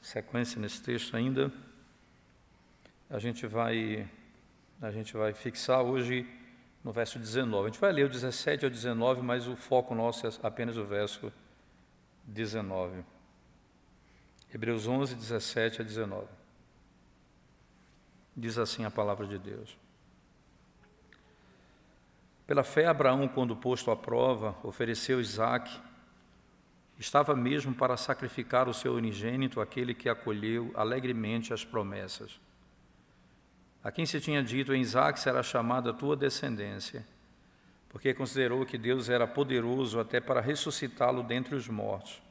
sequência nesse texto ainda. A gente vai fixar hoje no verso 19. A gente vai ler o 17 ao 19, mas o foco nosso é apenas o verso 19. Hebreus 11, 17 a 19. Diz assim a palavra de Deus. Pela fé, Abraão, quando posto à prova, ofereceu Isaque. Estava mesmo para sacrificar o seu unigênito, aquele que acolheu alegremente as promessas. A quem se tinha dito, em Isaque será chamada a tua descendência, porque considerou que Deus era poderoso até para ressuscitá-lo dentre os mortos,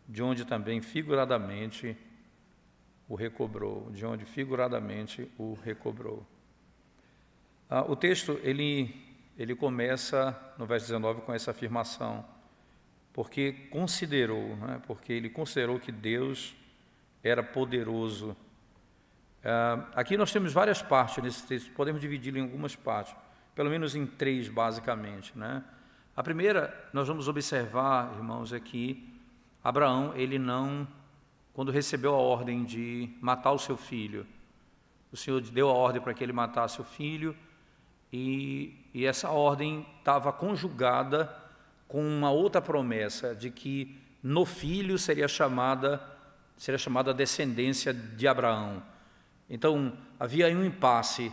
de onde também figuradamente o recobrou. O texto, ele começa no verso 19 com essa afirmação, porque ele considerou que Deus era poderoso. Aqui nós temos várias partes nesse texto, podemos dividi-lo em algumas partes, pelo menos em 3, basicamente, né? A primeira, nós vamos observar, irmãos, é que Abraão, quando recebeu a ordem de matar o seu filho, o Senhor deu a ordem para que ele matasse o filho, e essa ordem estava conjugada com uma outra promessa, de que no filho seria chamada a descendência de Abraão. Então, havia aí um impasse.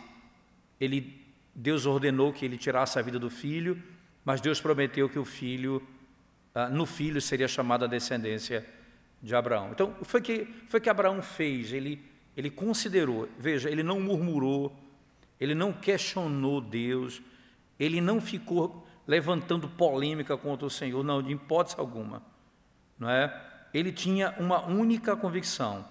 Deus ordenou que ele tirasse a vida do filho, mas Deus prometeu que no filho seria chamada a descendência de Abraão. Então, foi que Abraão fez, ele considerou, veja, ele não murmurou, ele não questionou Deus, ele não ficou levantando polêmica contra o Senhor, não, de hipótese alguma, não é? Ele tinha uma única convicção,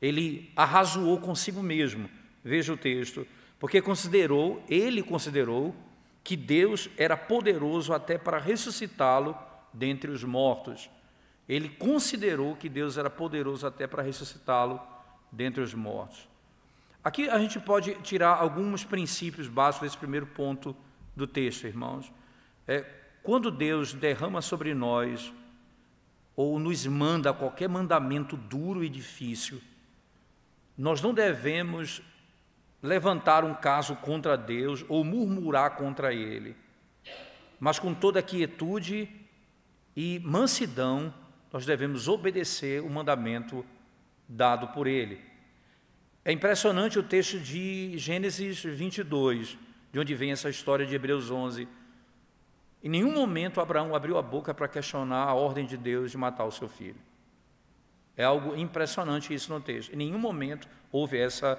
ele arrazoou consigo mesmo, veja o texto, porque ele considerou que Deus era poderoso até para ressuscitá-lo dentre os mortos. Ele considerou que Deus era poderoso até para ressuscitá-lo dentre os mortos. Aqui a gente pode tirar alguns princípios básicos desse primeiro ponto do texto, irmãos. Quando Deus derrama sobre nós ou nos manda qualquer mandamento duro e difícil, nós não devemos levantar um caso contra Deus ou murmurar contra Ele, mas com toda quietude e mansidão nós devemos obedecer o mandamento dado por Ele. É impressionante o texto de Gênesis 22, de onde vem essa história de Hebreus 11. Em nenhum momento Abraão abriu a boca para questionar a ordem de Deus de matar o seu filho. É algo impressionante isso no texto. Em nenhum momento houve essa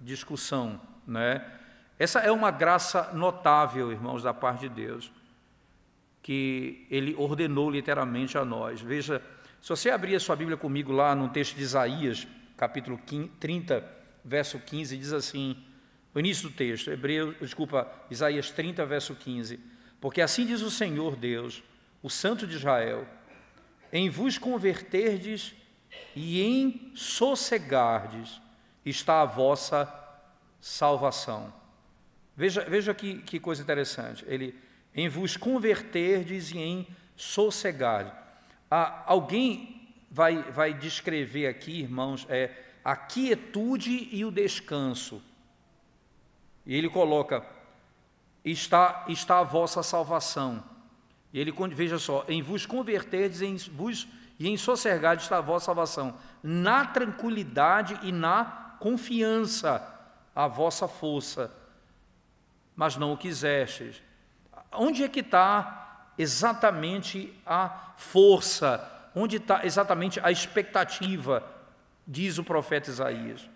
discussão, né? Essa é uma graça notável, irmãos, da parte de Deus, que Ele ordenou literalmente a nós. Veja, se você abrir a sua Bíblia comigo lá no texto de Isaías, capítulo 30, verso 15, diz assim, o início do texto, Isaías 30, verso 15, porque assim diz o Senhor Deus, o Santo de Israel, em vos converterdes e em sossegardes está a vossa salvação. Veja que coisa interessante, em vos converterdes e em sossegardes. Alguém vai descrever aqui, irmãos, a quietude e o descanso. E ele coloca, está a vossa salvação. E ele, veja só, em vos converterdes e em sossegardes está a vossa salvação, na tranquilidade e na confiança, a vossa força, mas não o quisestes. Onde é que está exatamente a força? Onde está exatamente a expectativa? Diz o profeta Isaías.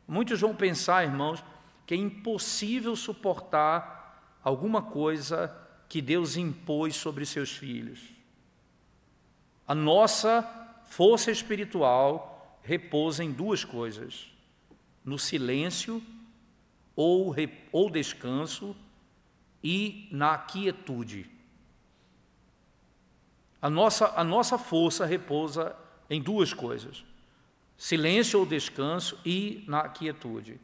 Muitos vão pensar, irmãos, que é impossível suportar alguma coisa que Deus impôs sobre seus filhos. A nossa força espiritual repousa em duas coisas: no silêncio ou descanso e na quietude. A nossa força repousa em duas coisas: silêncio ou descanso e na quietude.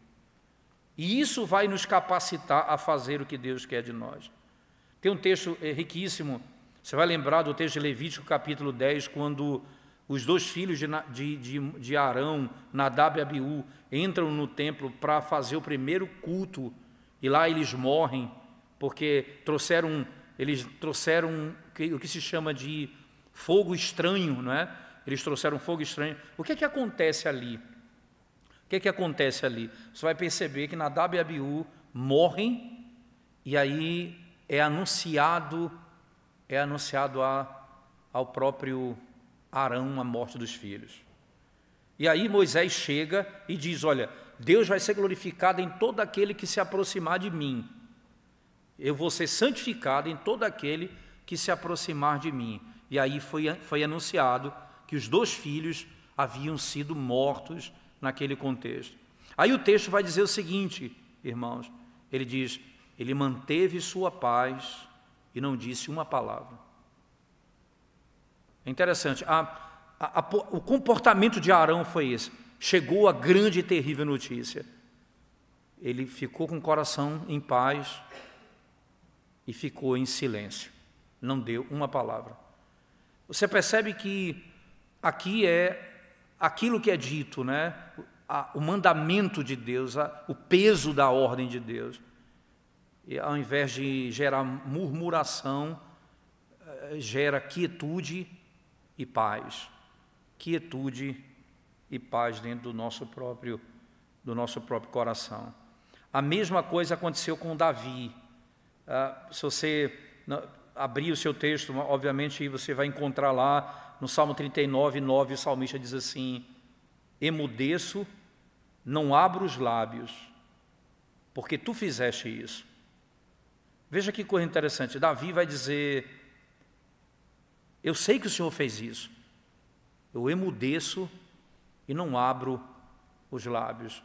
E isso vai nos capacitar a fazer o que Deus quer de nós. Tem um texto riquíssimo, você vai lembrar do texto de Levítico capítulo 10, quando Os 2 filhos de Arão, Nadab e Abiú, entram no templo para fazer o primeiro culto, e lá eles morrem, porque eles trouxeram o que se chama de fogo estranho, não é? Eles trouxeram fogo estranho. O que é que acontece ali? O que é que acontece ali? Você vai perceber que Nadab e Abiú morrem, e aí é anunciado ao próprio Arão a morte dos filhos. E aí Moisés chega e diz, olha, Deus vai ser glorificado em todo aquele que se aproximar de mim. Eu vou ser santificado em todo aquele que se aproximar de mim. E aí foi anunciado que os 2 filhos haviam sido mortos naquele contexto. Aí o texto vai dizer o seguinte, irmãos, ele diz, ele manteve sua paz e não disse uma palavra. É interessante, o comportamento de Arão foi esse. Chegou a grande e terrível notícia. Ele ficou com o coração em paz e ficou em silêncio. Não deu uma palavra. Você percebe que aqui é aquilo que é dito, né? O mandamento de Deus, o peso da ordem de Deus. E ao invés de gerar murmuração, gera quietude e paz. Quietude e paz dentro do nosso próprio coração. A mesma coisa aconteceu com Davi. Se você abrir o seu texto, obviamente você vai encontrar lá no Salmo 39, 9, o salmista diz assim, emudeço, não abro os lábios, porque tu fizeste isso. Veja que coisa interessante, Davi vai dizer, eu sei que o Senhor fez isso, eu emudeço e não abro os lábios.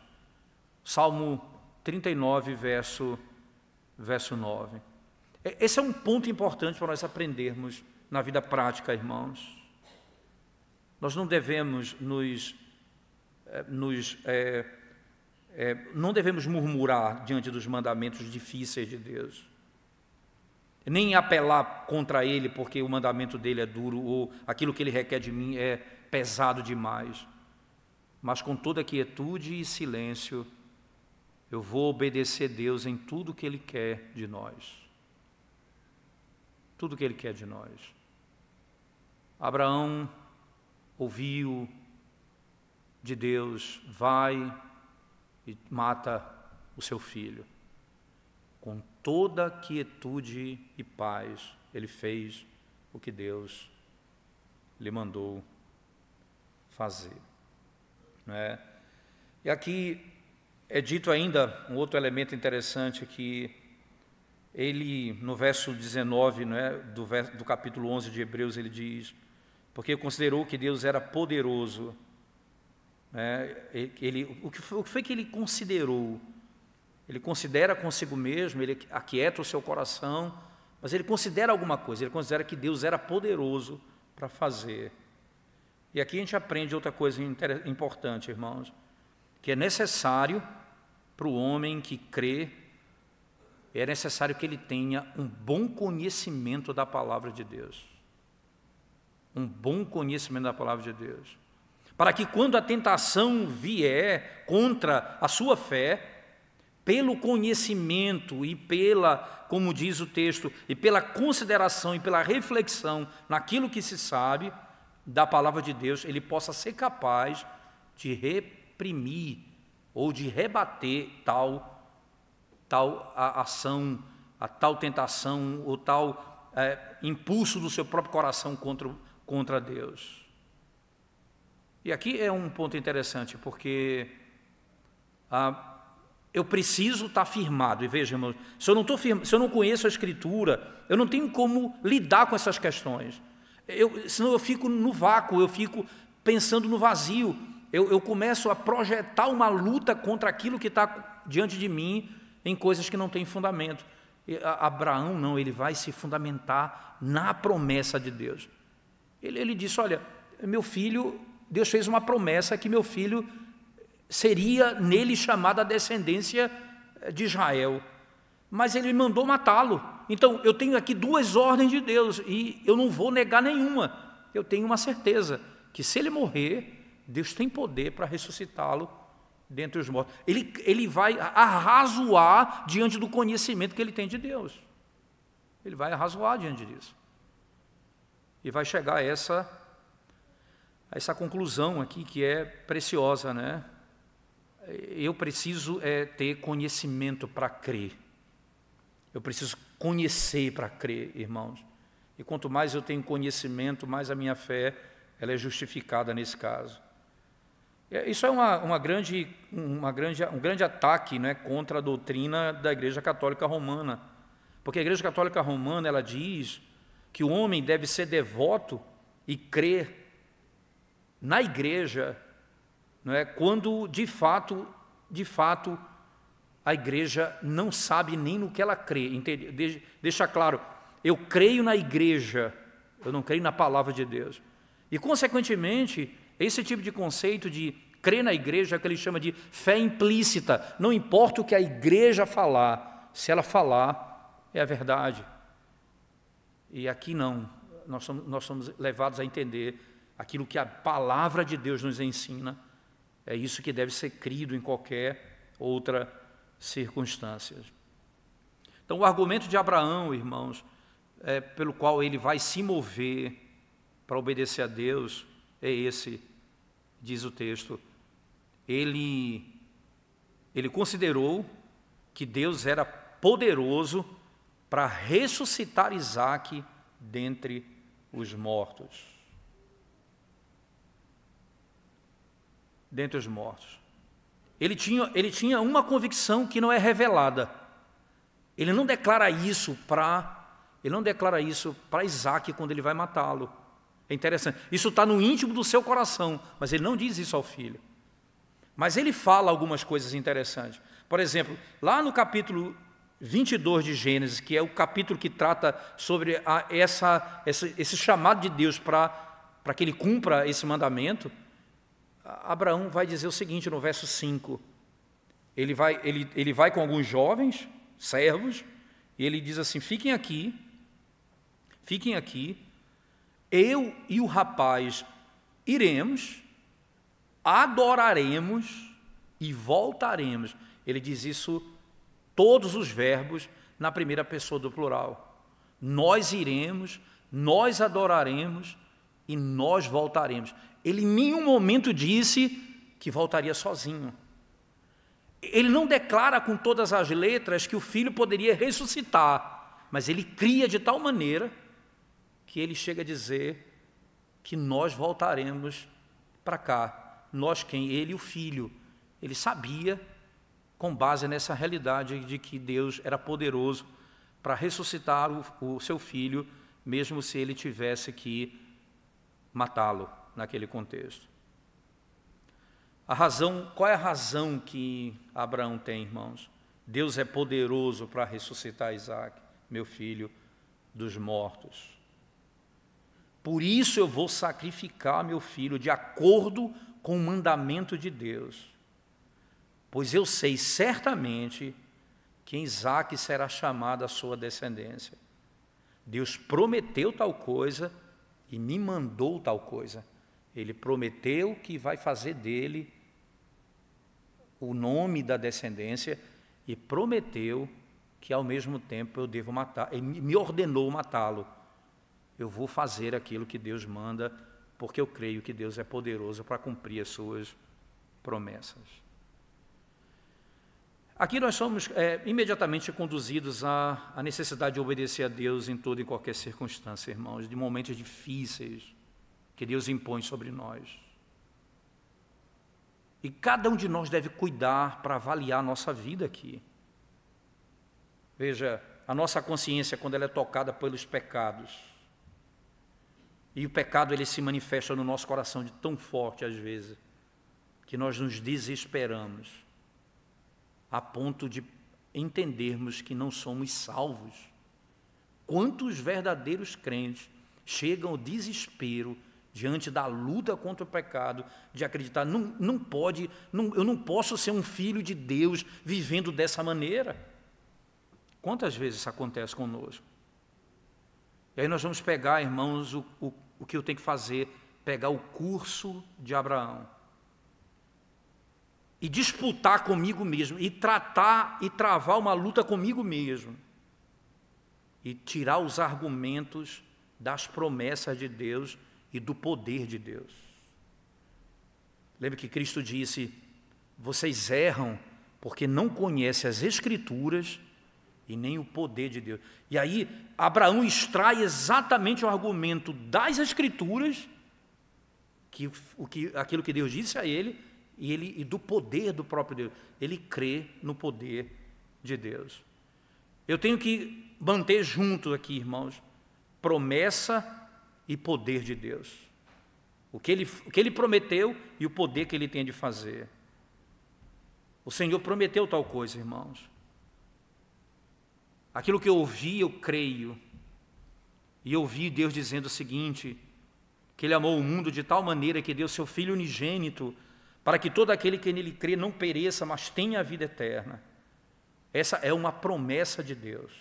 Salmo 39, verso 9. Esse é um ponto importante para nós aprendermos na vida prática, irmãos. Nós não devemos não devemos murmurar diante dos mandamentos difíceis de Deus, nem apelar contra Ele porque o mandamento dele é duro ou aquilo que Ele requer de mim é pesado demais, mas com toda quietude e silêncio eu vou obedecer a Deus em tudo que Ele quer de nós. Tudo que Ele quer de nós. Abraão ouviu de Deus, vai e mata o seu filho. Com toda quietude e paz, ele fez o que Deus lhe mandou fazer. Não é? E aqui é dito ainda um outro elemento interessante que ele, no verso 19, não é, do capítulo 11 de Hebreus, ele diz, porque considerou que Deus era poderoso. O que foi que ele considerou? Ele considera consigo mesmo, ele aquieta o seu coração, mas ele considera alguma coisa, ele considera que Deus era poderoso para fazer. E aqui a gente aprende outra coisa importante, irmãos, que é necessário para o homem que crê, é necessário que ele tenha um bom conhecimento da palavra de Deus. Um bom conhecimento da palavra de Deus. Para que quando a tentação vier contra a sua fé, pelo conhecimento e como diz o texto, e pela consideração e pela reflexão naquilo que se sabe da palavra de Deus, ele possa ser capaz de reprimir ou de rebater tal ação, a tal tentação ou tal impulso do seu próprio coração contra Deus. E aqui é um ponto interessante, porque eu preciso estar firmado. E veja, irmãos, se eu não conheço a Escritura, eu não tenho como lidar com essas questões. Senão eu fico no vácuo, eu fico pensando no vazio. Eu começo a projetar uma luta contra aquilo que está diante de mim em coisas que não têm fundamento. Abraão não, ele vai se fundamentar na promessa de Deus. Ele disse, olha, meu filho, Deus fez uma promessa que meu filho seria nele chamada a descendência de Israel, mas ele mandou matá-lo. Então eu tenho aqui 2 ordens de Deus e eu não vou negar nenhuma. Eu tenho uma certeza que se ele morrer, Deus tem poder para ressuscitá-lo dentre os mortos. Ele vai arrazoar diante do conhecimento que ele tem de Deus. Ele vai arrazoar diante disso. E vai chegar a essa conclusão aqui que é preciosa, né? Eu preciso ter conhecimento para crer. Eu preciso conhecer para crer, irmãos. E quanto mais eu tenho conhecimento, mais a minha fé ela é justificada nesse caso. Isso é um grande ataque, né, contra a doutrina da Igreja Católica Romana. Porque a Igreja Católica Romana ela diz que o homem deve ser devoto e crer na igreja, não é, quando de fato, a igreja não sabe nem no que ela crê. Deixa claro, eu creio na igreja, eu não creio na palavra de Deus. E, consequentemente, esse tipo de conceito de crer na igreja é o que ele chama de fé implícita. Não importa o que a igreja falar, se ela falar, é a verdade. E aqui não, nós somos levados a entender aquilo que a palavra de Deus nos ensina. É isso que deve ser crido em qualquer outra circunstância. Então, o argumento de Abraão, irmãos, pelo qual ele vai se mover para obedecer a Deus, é esse, diz o texto. Ele considerou que Deus era poderoso para ressuscitar Isaque dentre os mortos. Dentre os mortos. Ele tinha uma convicção que não é revelada. Ele não declara isso para Isaque quando ele vai matá-lo. É interessante. Isso está no íntimo do seu coração, mas ele não diz isso ao filho. Mas ele fala algumas coisas interessantes. Por exemplo, lá no capítulo 22 de Gênesis, que é o capítulo que trata sobre esse chamado de Deus para que ele cumpra esse mandamento, Abraão vai dizer o seguinte no verso 5. Ele vai com alguns jovens, servos, e ele diz assim: fiquem aqui, eu e o rapaz iremos, adoraremos e voltaremos. Ele diz isso, todos os verbos, na primeira pessoa do plural. Nós iremos, nós adoraremos e nós voltaremos. Ele em nenhum momento disse que voltaria sozinho. Ele não declara com todas as letras que o filho poderia ressuscitar, mas ele cria de tal maneira que ele chega a dizer que nós voltaremos para cá. Nós quem? Ele e o filho. Ele sabia, com base nessa realidade, de que Deus era poderoso para ressuscitar o seu filho, mesmo se ele tivesse que matá-lo naquele contexto. Qual é a razão que Abraão tem, irmãos? Deus é poderoso para ressuscitar Isaque, meu filho, dos mortos. Por isso eu vou sacrificar meu filho de acordo com o mandamento de Deus, pois eu sei certamente que em Isaque será chamada a sua descendência. Deus prometeu tal coisa e me mandou tal coisa. Ele prometeu que vai fazer dele o nome da descendência e prometeu que ao mesmo tempo eu devo matar. Ele me ordenou matá-lo. Eu vou fazer aquilo que Deus manda, porque eu creio que Deus é poderoso para cumprir as suas promessas. Aqui nós somos imediatamente conduzidos à necessidade de obedecer a Deus em toda e qualquer circunstância, irmãos, de momentos difíceis que Deus impõe sobre nós. E cada um de nós deve cuidar para avaliar a nossa vida aqui. Veja, a nossa consciência, quando ela é tocada pelos pecados, e o pecado ele se manifesta no nosso coração de tão forte às vezes, que nós nos desesperamos, a ponto de entendermos que não somos salvos. Quantos verdadeiros crentes chegam ao desespero diante da luta contra o pecado, de acreditar, eu não posso ser um filho de Deus vivendo dessa maneira. Quantas vezes isso acontece conosco? E aí nós vamos pegar, irmãos, o que eu tenho que fazer pegar o curso de Abraão e disputar comigo mesmo, e tratar e travar uma luta comigo mesmo, e tirar os argumentos das promessas de Deus e do poder de Deus. Lembra que Cristo disse: vocês erram porque não conhecem as Escrituras e nem o poder de Deus. E aí Abraão extrai exatamente o argumento das Escrituras, aquilo que Deus disse a ele, e do poder do próprio Deus. Ele crê no poder de Deus. Eu tenho que manter junto aqui, irmãos, promessa e poder de Deus. O que ele prometeu e o poder que ele tem de fazer. O Senhor prometeu tal coisa, irmãos. Aquilo que eu ouvi, eu creio. E eu ouvi Deus dizendo o seguinte: que Ele amou o mundo de tal maneira que deu seu Filho unigênito, para que todo aquele que nele crê não pereça, mas tenha a vida eterna. Essa é uma promessa de Deus.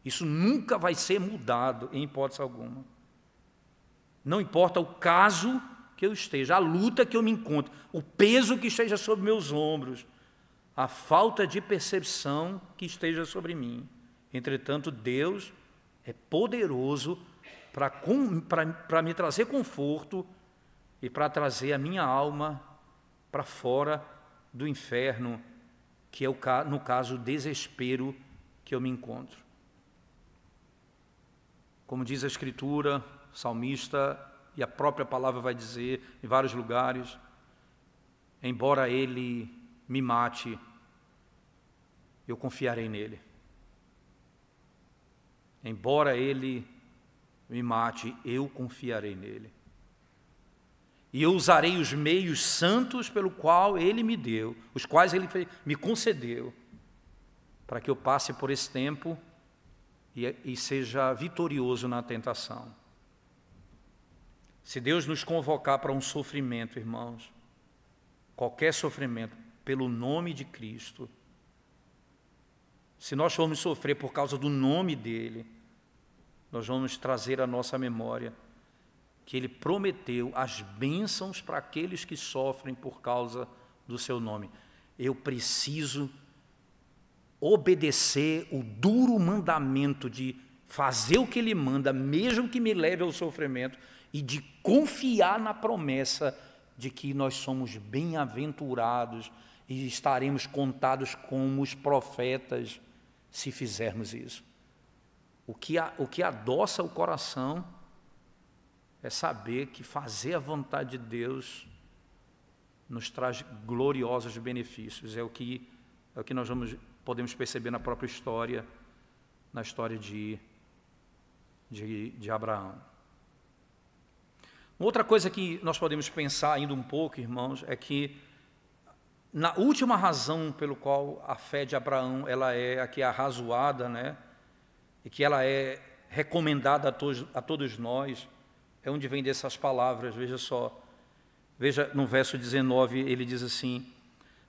Isso nunca vai ser mudado, em hipótese alguma. Não importa o caso que eu esteja, a luta que eu me encontro, o peso que esteja sobre meus ombros, a falta de percepção que esteja sobre mim. Entretanto, Deus é poderoso para me trazer conforto e para trazer a minha alma para fora do inferno, que é, no caso, o desespero que eu me encontro. Como diz a Escritura, o salmista, e a própria palavra vai dizer em vários lugares: embora ele me mate, eu confiarei nele. Embora ele me mate, eu confiarei nele. E eu usarei os meios santos pelo qual ele me deu, os quais ele me concedeu, para que eu passe por esse tempo e seja vitorioso na tentação. Se Deus nos convocar para um sofrimento, irmãos, qualquer sofrimento, pelo nome de Cristo, se nós formos sofrer por causa do nome dEle, nós vamos trazer à nossa memória que Ele prometeu as bênçãos para aqueles que sofrem por causa do seu nome. Eu preciso obedecer o duro mandamento de fazer o que Ele manda, mesmo que me leve ao sofrimento, e de confiar na promessa de que nós somos bem-aventurados e estaremos contados como os profetas se fizermos isso. O que adoça o coração é saber que fazer a vontade de Deus nos traz gloriosos benefícios. É o que nós podemos perceber na própria história, na história de Abraão. Outra coisa que nós podemos pensar ainda um pouco, irmãos, é que na última razão pelo qual a fé de Abraão ela é aqui arrazoada, né, e que ela é recomendada a todos nós, é onde vem dessas palavras. Veja só, veja no verso 19, ele diz assim: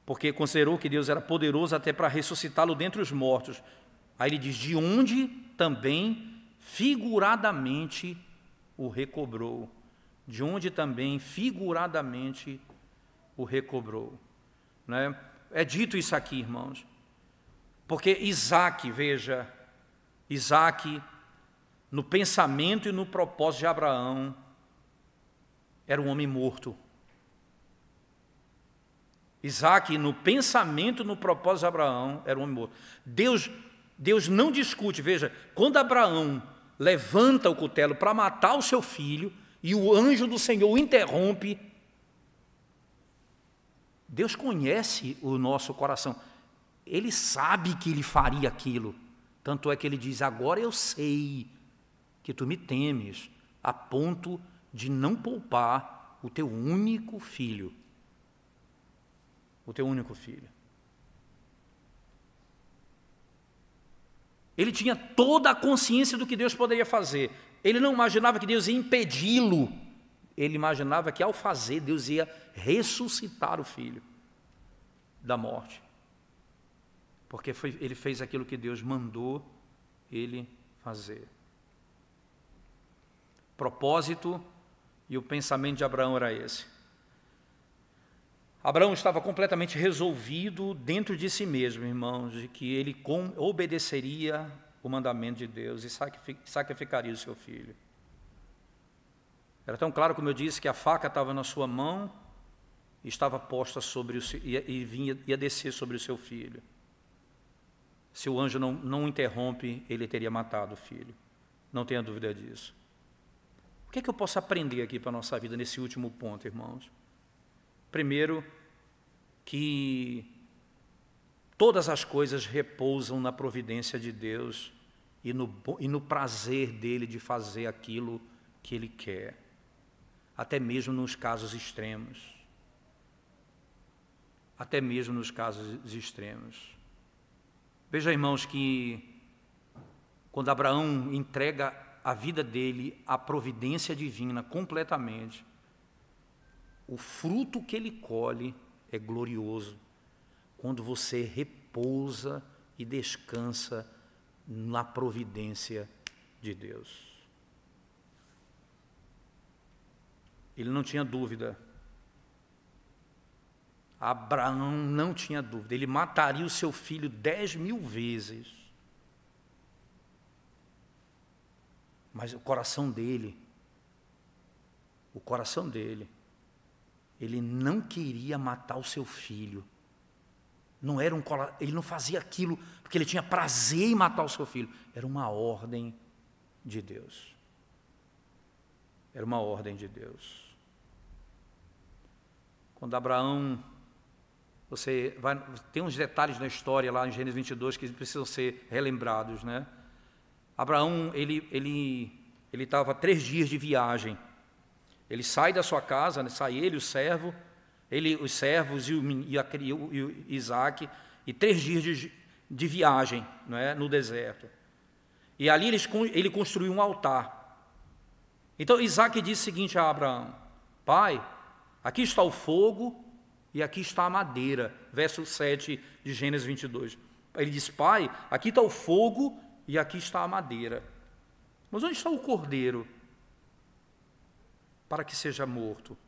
porque considerou que Deus era poderoso até para ressuscitá-lo dentre os mortos. Aí ele diz: de onde também figuradamente o recobrou. De onde também figuradamente o recobrou. Né? É dito isso aqui, irmãos, porque Isaac, veja, Isaac, no pensamento e no propósito de Abraão, era um homem morto. Isaac, no pensamento e no propósito de Abraão, era um homem morto. Deus não discute, veja, quando Abraão levanta o cutelo para matar o seu filho, e o anjo do Senhor o interrompe, Deus conhece o nosso coração. Ele sabe que ele faria aquilo. Tanto é que ele diz: agora eu sei que tu me temes, a ponto de não poupar o teu único filho. O teu único filho. Ele tinha toda a consciência do que Deus poderia fazer. Ele não imaginava que Deus ia impedi-lo. Ele imaginava que ao fazer, Deus ia ressuscitar o filho da morte. Porque ele fez aquilo que Deus mandou ele fazer. Propósito E o pensamento de Abraão era esse. Abraão estava completamente resolvido dentro de si mesmo, irmãos, de que ele obedeceria o mandamento de Deus e sacrificaria o seu filho. Era tão claro, como eu disse, que a faca estava na sua mão e estava posta sobre ia descer sobre o seu filho. Se o anjo não interrompe, ele teria matado o filho. Não tenha dúvida disso. O que é que eu posso aprender aqui para a nossa vida nesse último ponto, irmãos? Primeiro, que todas as coisas repousam na providência de Deus e no prazer dele de fazer aquilo que ele quer, até mesmo nos casos extremos. Até mesmo nos casos extremos. Veja, irmãos, que quando Abraão entrega a vida dele à providência divina completamente, o fruto que ele colhe é glorioso, quando você repousa e descansa na providência de Deus. Ele não tinha dúvida. Abraão não tinha dúvida. Ele mataria o seu filho 10.000 vezes. Mas o coração dele, ele não queria matar o seu filho. Ele não fazia aquilo porque ele tinha prazer em matar o seu filho. Era uma ordem de Deus. Era uma ordem de Deus. Quando Abraão, tem uns detalhes na história lá em Gênesis 22 que precisam ser relembrados, né? Abraão, ele estava 3 dias de viagem. Ele sai da sua casa, né? Sai ele, os servos e Isaac, e 3 dias de viagem, né? No deserto. E ali ele construiu um altar. Então Isaac disse o seguinte a Abraão: pai, aqui está o fogo e aqui está a madeira. Verso 7 de Gênesis 22. Ele diz: pai, aqui está o fogo e aqui está a madeira. Mas onde está o cordeiro para que seja morto?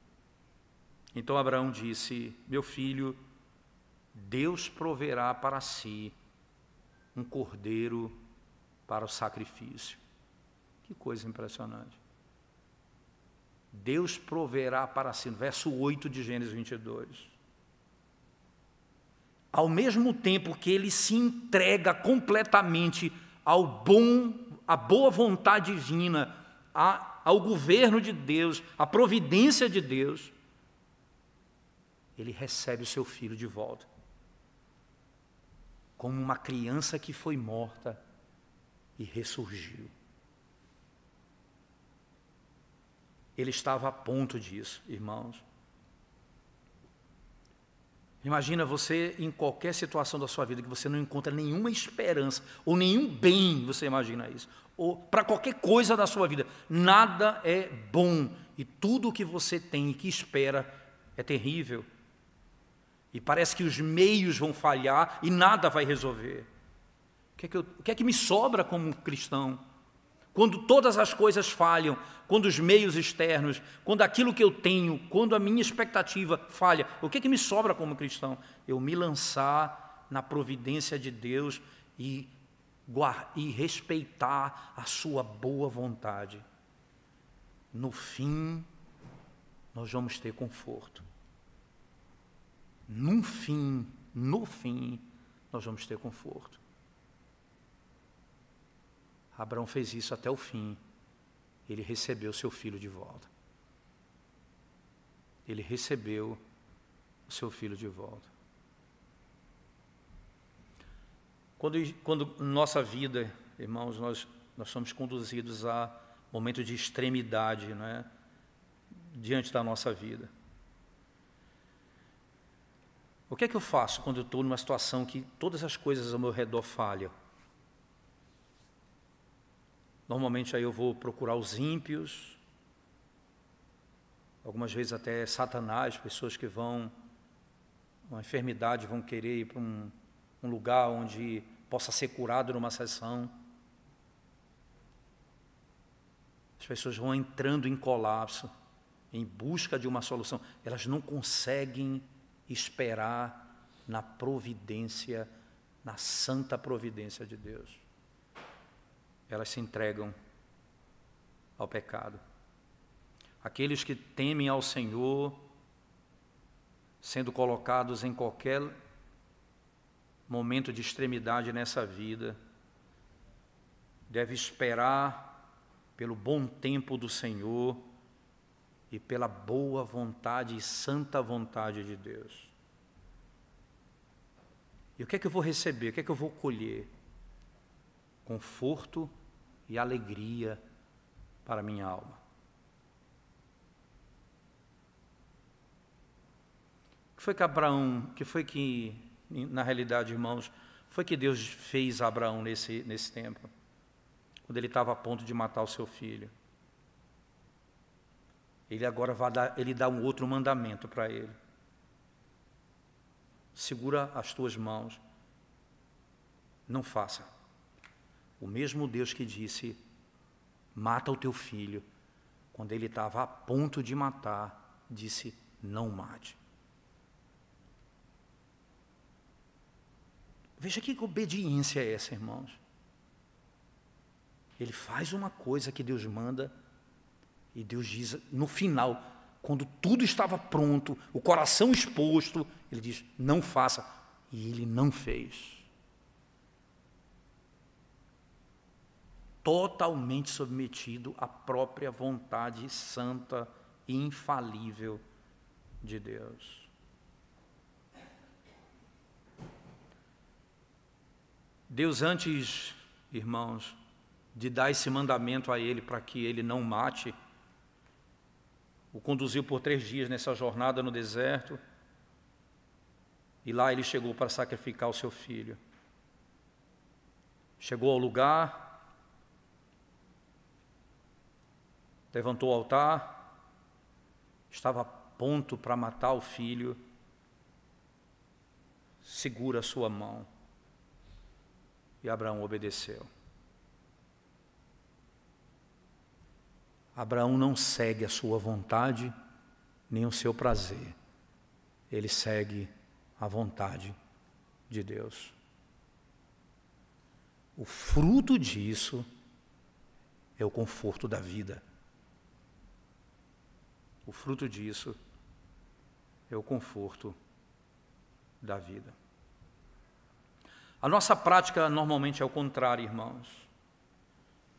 Então Abraão disse: meu filho, Deus proverá para si um cordeiro para o sacrifício. Que coisa impressionante. Deus proverá para si, no verso 8 de Gênesis 22. Ao mesmo tempo que ele se entrega completamente à boa vontade divina, ao governo de Deus, à providência de Deus, ele recebe o seu filho de volta, como uma criança que foi morta e ressurgiu. Ele estava a ponto disso, irmãos. Imagina você em qualquer situação da sua vida que você não encontra nenhuma esperança ou nenhum bem, você imagina isso, ou para qualquer coisa da sua vida, nada é bom e tudo o que você tem e que espera é terrível. E parece que os meios vão falhar e nada vai resolver. O que é que me sobra como cristão? Quando todas as coisas falham, quando os meios externos, quando aquilo que eu tenho, quando a minha expectativa falha, o que é que me sobra como cristão? Eu me lançar na providência de Deus e respeitar a sua boa vontade. No fim, nós vamos ter conforto. No fim, nós vamos ter conforto. Abraão fez isso até o fim. Ele recebeu seu filho de volta. Ele recebeu o seu filho de volta. Quando nossa vida, irmãos, nós somos conduzidos a momentos de extremidade, né, diante da nossa vida. O que é que eu faço quando eu estou numa situação que todas as coisas ao meu redor falham? Normalmente aí eu vou procurar os ímpios, algumas vezes até Satanás, pessoas que uma enfermidade, vão querer ir para um lugar onde possa ser curado numa sessão. As pessoas vão entrando em colapso. em busca de uma solução, elas não conseguem esperar na providência, na santa providência de Deus. Elas se entregam ao pecado. Aqueles que temem ao Senhor, sendo colocados em qualquer momento de extremidade nessa vida, devem esperar pelo bom tempo do Senhor e pela boa vontade e santa vontade de Deus. E o que é que eu vou receber? O que é que eu vou colher? Conforto e alegria para a minha alma. Na realidade, irmãos, foi que Deus fez a Abraão nesse tempo, quando ele estava a ponto de matar o seu filho? Ele dá um outro mandamento para ele. Segura as tuas mãos, não faça. O mesmo Deus que disse, mata o teu filho, quando ele estava a ponto de matar, disse, não mate. Veja que obediência é essa, irmãos. Ele faz uma coisa que Deus manda, e Deus diz, no final, quando tudo estava pronto, o coração exposto, ele diz, não faça. E ele não fez. Totalmente submetido à própria vontade santa e infalível de Deus. Deus, antes, irmãos, de dar esse mandamento a ele para que ele não mate, o conduziu por 3 dias nessa jornada no deserto, e lá ele chegou para sacrificar o seu filho. Chegou ao lugar, levantou o altar, estava a ponto para matar o filho, segura a sua mão, e Abraão obedeceu. Abraão não segue a sua vontade, nem o seu prazer. Ele segue a vontade de Deus. O fruto disso é o conforto da vida. O fruto disso é o conforto da vida. A nossa prática normalmente é o contrário, irmãos.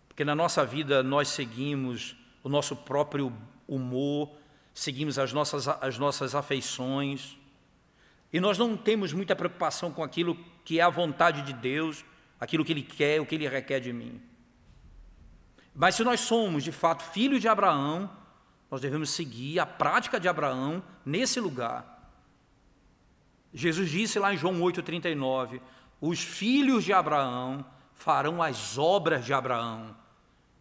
Porque na nossa vida nós seguimos o nosso próprio humor, seguimos as nossas afeições, e nós não temos muita preocupação com aquilo que é a vontade de Deus, aquilo que Ele quer, o que Ele requer de mim. Mas se nós somos, de fato, filhos de Abraão, nós devemos seguir a prática de Abraão nesse lugar. Jesus disse lá em João 8,39, os filhos de Abraão farão as obras de Abraão.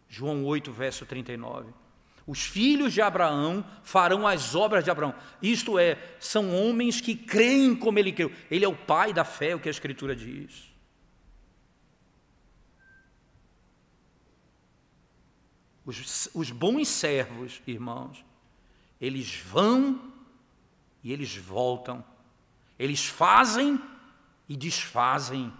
João 8, verso 39. Os filhos de Abraão farão as obras de Abraão. Isto é, são homens que creem como ele creu. Ele é o pai da fé, o que a Escritura diz. Os bons servos, irmãos, eles vão e eles voltam. Eles fazem e desfazem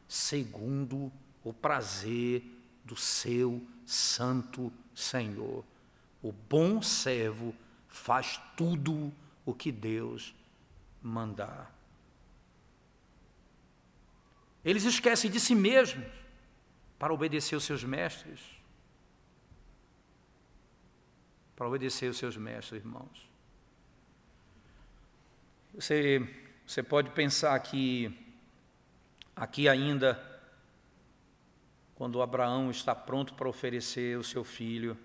segundo o prazer do seu Santo Senhor. O bom servo faz tudo o que Deus mandar. Eles esquecem de si mesmos para obedecer os seus mestres. Para obedecer os seus mestres, irmãos. Você pode pensar que aqui ainda, quando Abraão está pronto para oferecer o seu filho,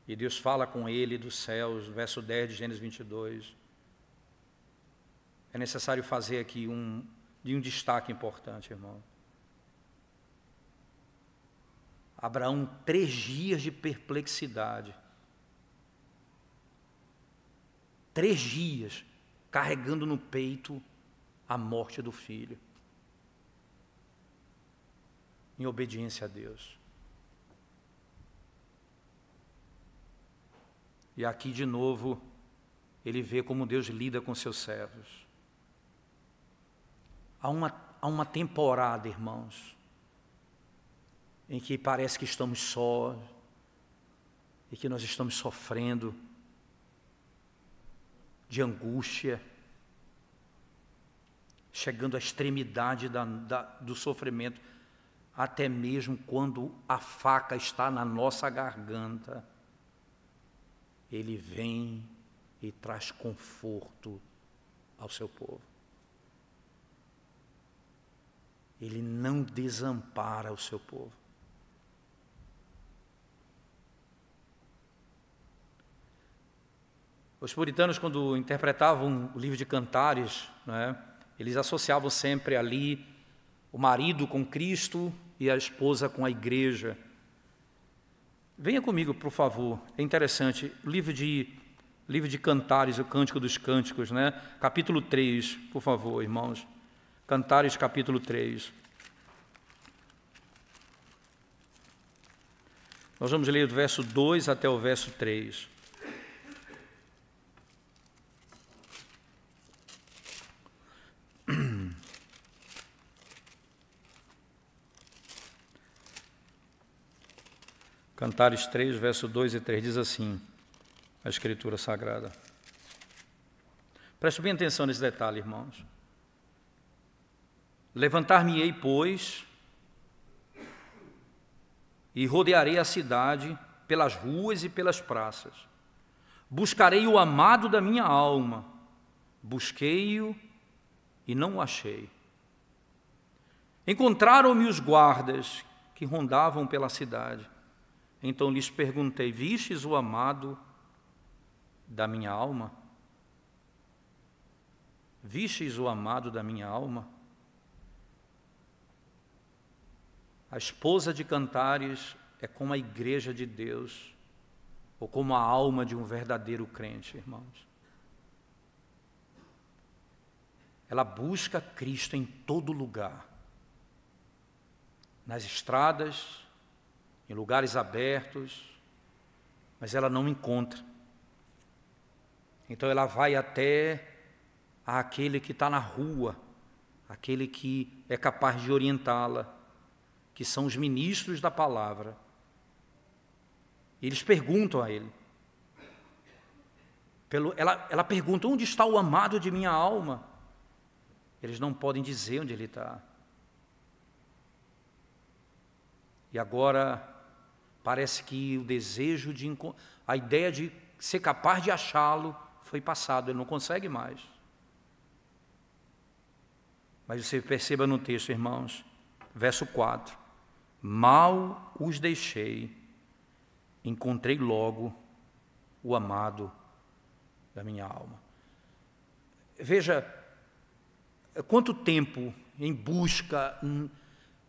e Deus fala com ele dos céus, verso 10 de Gênesis 22, é necessário fazer aqui um destaque importante, irmão. Abraão, 3 dias de perplexidade, 3 dias carregando no peito a morte do filho, em obediência a Deus. E aqui de novo, ele vê como Deus lida com seus servos. Há uma temporada, irmãos, em que parece que estamos sós, e que nós estamos sofrendo de angústia, chegando à extremidade do sofrimento, até mesmo quando a faca está na nossa garganta. Ele vem e traz conforto ao seu povo. Ele não desampara o seu povo. Os puritanos, quando interpretavam o livro de Cantares, né, eles associavam sempre ali o marido com Cristo e a esposa com a igreja. Venha comigo, por favor, é interessante, livro de Cantares, o Cântico dos Cânticos, né? Capítulo 3, por favor, irmãos. Cantares, capítulo 3. Nós vamos ler do verso 2 até o verso 3. Cantares 3, verso 2 e 3, diz assim, a Escritura Sagrada. Preste bem atenção nesse detalhe, irmãos. Levantar-me-ei, pois, e rodearei a cidade pelas ruas e pelas praças. Buscarei o amado da minha alma. Busquei-o e não o achei. Encontraram-me os guardas que rondavam pela cidade. Então lhes perguntei, vistes o amado da minha alma? Vistes o amado da minha alma? A esposa de Cantares é como a igreja de Deus, ou como a alma de um verdadeiro crente, irmãos. Ela busca Cristo em todo lugar, nas estradas, em lugares abertos, mas ela não encontra. Então ela vai até aquele que está na rua, aquele que é capaz de orientá-la, que são os ministros da palavra. E eles perguntam a ele. Ela pergunta, onde está o amado de minha alma? Eles não podem dizer onde ele está. E agora parece que o desejo a ideia de ser capaz de achá-lo foi passado, ele não consegue mais. Mas você perceba no texto, irmãos, verso 4. Mal os deixei, encontrei logo o amado da minha alma. Veja, quanto tempo em busca,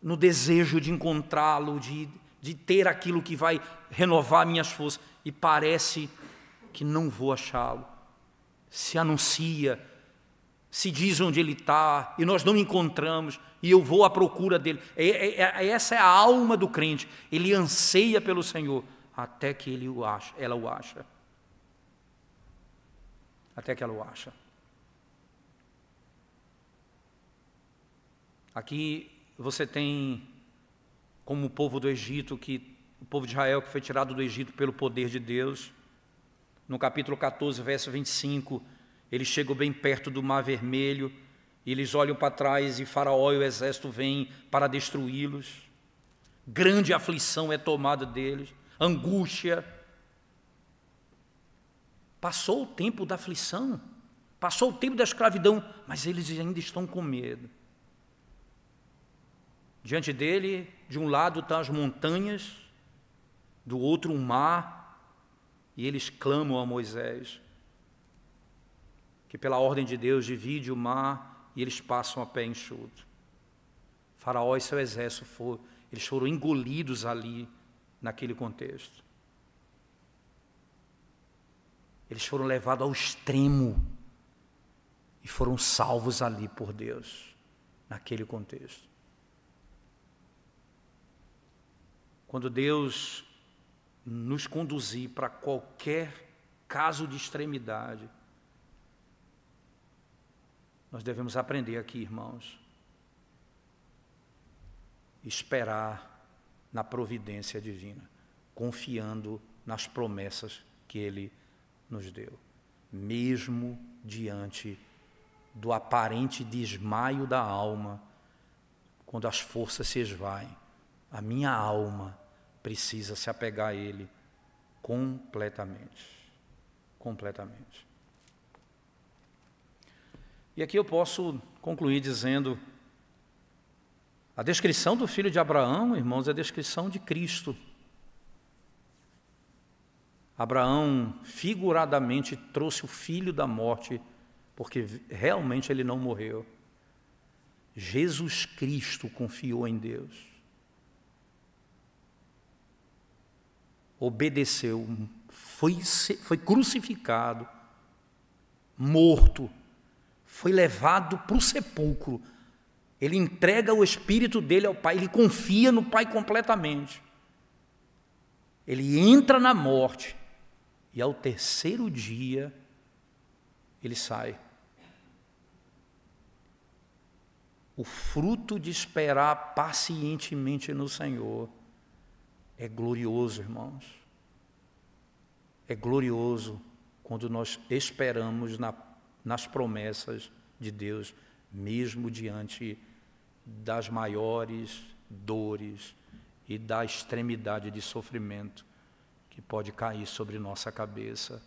no desejo de encontrá-lo, de ter aquilo que vai renovar minhas forças, e parece que não vou achá-lo. Se anuncia, se diz onde ele está, e nós não encontramos, e eu vou à procura dele. Essa é a alma do crente, ele anseia pelo Senhor, até que ela o acha. Até que ela o acha. Aqui você tem como o povo do Egito, o povo de Israel que foi tirado do Egito pelo poder de Deus. No capítulo 14, verso 25, eles chegam bem perto do Mar Vermelho, e eles olham para trás e Faraó e o exército vêm para destruí-los. Grande aflição é tomada deles, angústia. Passou o tempo da aflição, passou o tempo da escravidão, mas eles ainda estão com medo. Diante dele, de um lado estão as montanhas, do outro o mar, e eles clamam a Moisés, que pela ordem de Deus divide o mar e eles passam a pé enxuto. Faraó e seu exército eles foram engolidos ali, naquele contexto. Eles foram levados ao extremo e foram salvos ali por Deus, naquele contexto. Quando Deus nos conduzir para qualquer caso de extremidade, nós devemos aprender aqui, irmãos, esperar na providência divina, confiando nas promessas que Ele nos deu, mesmo diante do aparente desmaio da alma, quando as forças se esvaem, a minha alma precisa se apegar a Ele completamente. Completamente. E aqui eu posso concluir dizendo, a descrição do filho de Abraão, irmãos, é a descrição de Cristo. Abraão figuradamente trouxe o filho da morte, porque realmente ele não morreu. Jesus Cristo confiou em Deus, obedeceu, foi crucificado, morto, foi levado para o sepulcro. Ele entrega o espírito dele ao Pai, ele confia no Pai completamente. Ele entra na morte e ao terceiro dia ele sai. O fruto de esperar pacientemente no Senhor é glorioso, irmãos. É glorioso quando nós esperamos nas promessas de Deus, mesmo diante das maiores dores e da extremidade de sofrimento que pode cair sobre nossa cabeça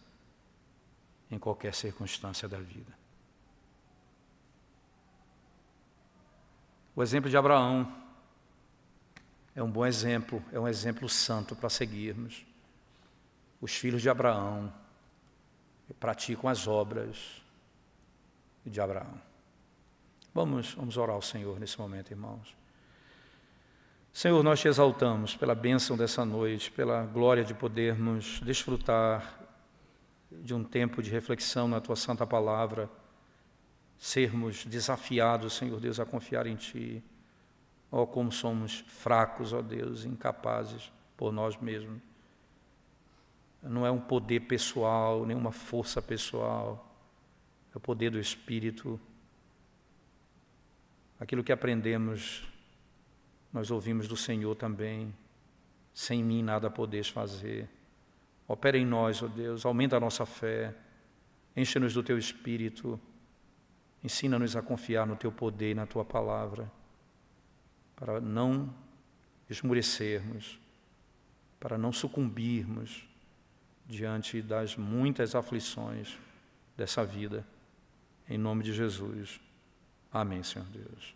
em qualquer circunstância da vida. O exemplo de Abraão é um bom exemplo, é um exemplo santo para seguirmos. Os filhos de Abraão praticam as obras de Abraão. Vamos orar ao Senhor nesse momento, irmãos. Senhor, nós te exaltamos pela bênção dessa noite, pela glória de podermos desfrutar de um tempo de reflexão na Tua Santa Palavra, sermos desafiados, Senhor Deus, a confiar em Ti. Ó, como somos fracos, ó Deus, incapazes por nós mesmos. Não é um poder pessoal, nem uma força pessoal, é o poder do Espírito. Aquilo que aprendemos, nós ouvimos do Senhor também. Sem mim nada podes fazer. Opera em nós, ó Deus, aumenta a nossa fé, enche-nos do Teu Espírito, ensina-nos a confiar no Teu poder e na Tua palavra, para não esmorecermos, para não sucumbirmos diante das muitas aflições dessa vida. Em nome de Jesus. Amém, Senhor Deus.